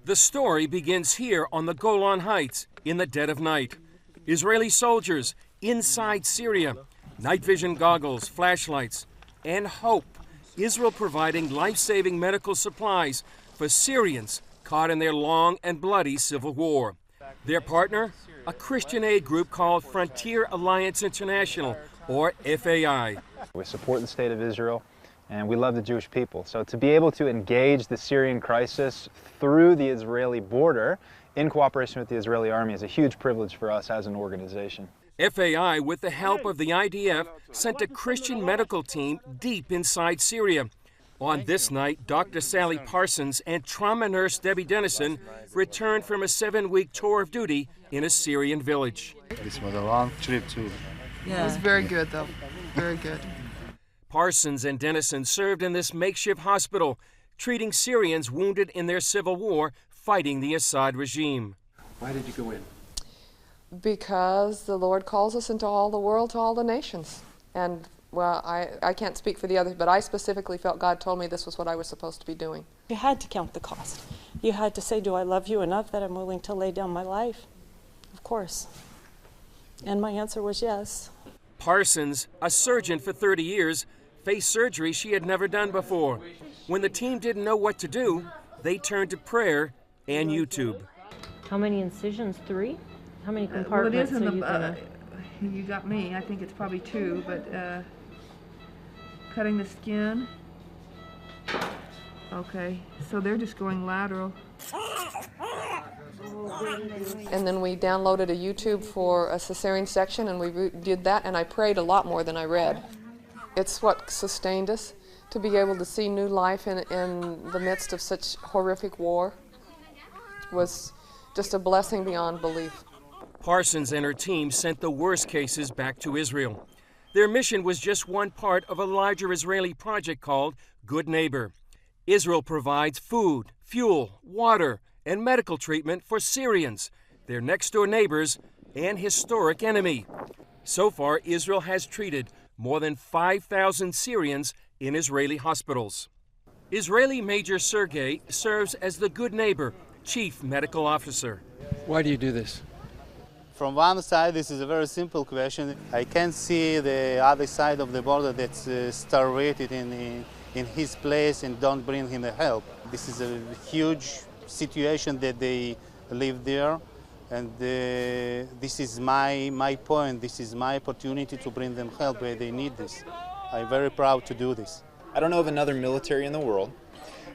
The story begins here on the Golan Heights in the dead of night. Israeli soldiers inside Syria, night vision goggles, flashlights, and hope. Israel providing life-saving medical supplies for Syrians caught in their long and bloody civil war. Their partner, a Christian aid group called Frontier Alliance International, or FAI. We support the state of Israel, and we love the Jewish people. So to be able to engage the Syrian crisis through the Israeli border in cooperation with the Israeli army is a huge privilege for us as an organization. FAI, with the help of the IDF, sent a Christian medical team deep inside Syria. On this night, Dr. Sally Parsons and trauma nurse Debbie Dennison returned from a 7-week tour of duty in a Syrian village. This was a long trip too. Yeah. It was very good though, very good. Parsons and Dennison served in this makeshift hospital, treating Syrians wounded in their civil war fighting the Assad regime. Why did you go in? Because the Lord calls us into all the world, to all the nations. And, well, I can't speak for the others, but I specifically felt God told me this was what I was supposed to be doing. You had to count the cost. You had to say, do I love you enough that I'm willing to lay down my life? Of course. And my answer was yes. Parsons, a surgeon for 30 years, faced surgery she had never done before. When the team didn't know what to do, they turned to prayer and YouTube. How many incisions? 3? How many compartments? Well, it is in the, you got me, I think it's probably 2, but cutting the skin. Okay, so they're just going lateral. And then we downloaded a YouTube for a cesarean section, and we did that, and I prayed a lot more than I read. It's what sustained us, to be able to see new life in the midst of such horrific war was just a blessing beyond belief. Parsons and her team sent the worst cases back to Israel. Their mission was just one part of a larger Israeli project called Good Neighbor. Israel provides food, fuel, water, and medical treatment for Syrians, their next-door neighbors, and historic enemy. So far, Israel has treated more than 5,000 Syrians in Israeli hospitals. Israeli Major Sergei serves as the Good Neighbor Chief Medical Officer. Why do you do this? From one side, this is a very simple question. I can see the other side of the border that's starved in his place and don't bring him the help. This is a huge situation that they live there, and this is my point. This is my opportunity to bring them help where they need this. I'm very proud to do this. I don't know of another military in the world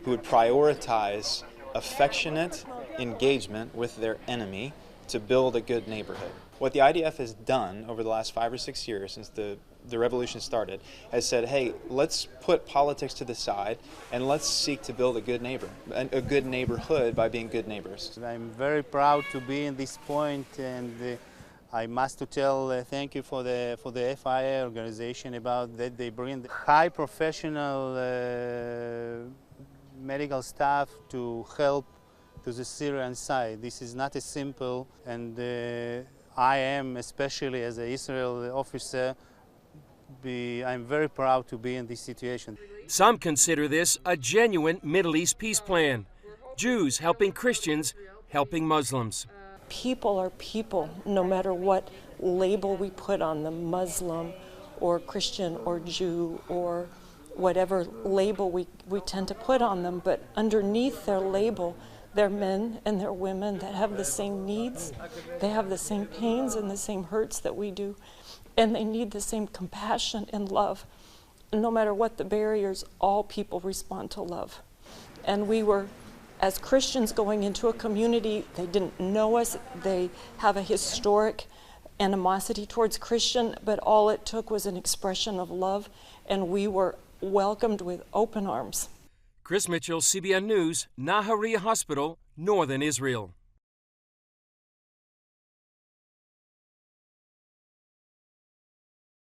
who would prioritize affectionate engagement with their enemy to build a good neighborhood. What the IDF has done over the last 5 or 6 years since the revolution started has said, hey, let's put politics to the side and let's seek to build a good neighborhood by being good neighbors. I'm very proud to be in this point, and I must tell thank you for the FIA organization about that. They bring the high professional medical staff to help to the Syrian side. This is not as simple, and I am, especially as an Israel officer, I'm very proud to be in this situation. Some consider this a genuine Middle East peace plan. Jews helping Christians, helping Muslims. People are people, no matter what label we put on them, Muslim or Christian or Jew or whatever label we tend to put on them, but underneath their label, they're men and they're women that have the same needs. They have the same pains and the same hurts that we do, and they need the same compassion and love. No matter what the barriers, all people respond to love. And we were, as Christians, going into a community, they didn't know us, they have a historic animosity towards Christian, but all it took was an expression of love, and we were welcomed with open arms. Chris Mitchell, CBN News, Nahariya Hospital, Northern Israel.